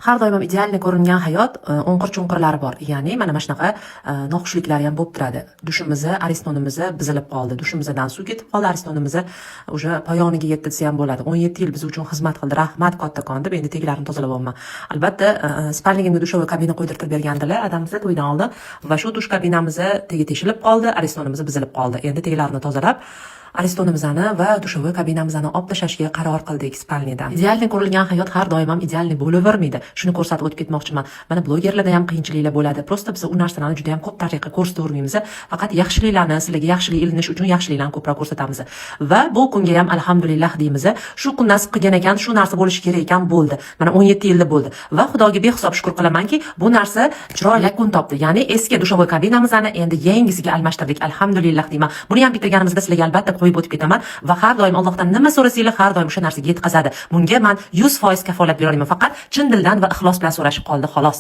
har doim idealniy ko'ringan hayot o'nqir chunqirlari bor. Ya'ni mana shunaqa noxushliklar ham bo'lib turadi. Dushimizni, aristonimizni buzilib qoldi. Dushimizdan suv ketib qoldi, aristonimizni o'sha poyoniga yetdi desa ham bo'ladi. 17 yil biz uchun xizmat qildi. Rahmat kattakon deb endi tegilarini tozalayapman. Albatta, spalnigimga dushovый kabina qo'ydirib bergandilar adamimizni to'ydan oldin va shu dush kabinamizni tegi teshilib qoldi, aristonimiz buzilib qoldi. Endi tegilarini tozalab aristonimizni va dushovый kabinamizni olib tashlashga qaror qildik spalnidan. Idealniy ko'rilgan hayot har doim ham idealniy bo'lavermaydi. Shuni ko'rsatib o'tib ketmoqchiman. Mana blogerlarda ham qiyinchiliklar bo'ladi. Prosta biz u narsalarni juda ham ko'p tariqa ko'rsatavermaymiz. Faqat yaxshiliklarni, sizlarga yaxshilik ilinish uchun yaxshiliklarni ko'proq ko'rsatamiz. Va bu kunga ham alhamdulillah deymiz. Shu kun nasib qilgan ekan, shu narsa bo'lishi kerak ekan bo'ldi. Mana 17 yilda bo'ldi. Va Xudoga behisob shukr qilamanki, bu narsa chiroyli yakun topdi. Ya'ni eski dushovый kabinamizni endi yangisiga almashtirdik. Alhamdulillah deyman. Buni ham bitirganimizda sizlarga albatta qo'yib o'tib ketaman va har doim Allohdan nima so'rasanglar, har doim o'sha narsaga yetkazadi. Bunga men 100% kafolat bera olaman. Faqat chin dildan va ixlos bilan so'rashib qoldi, xolos.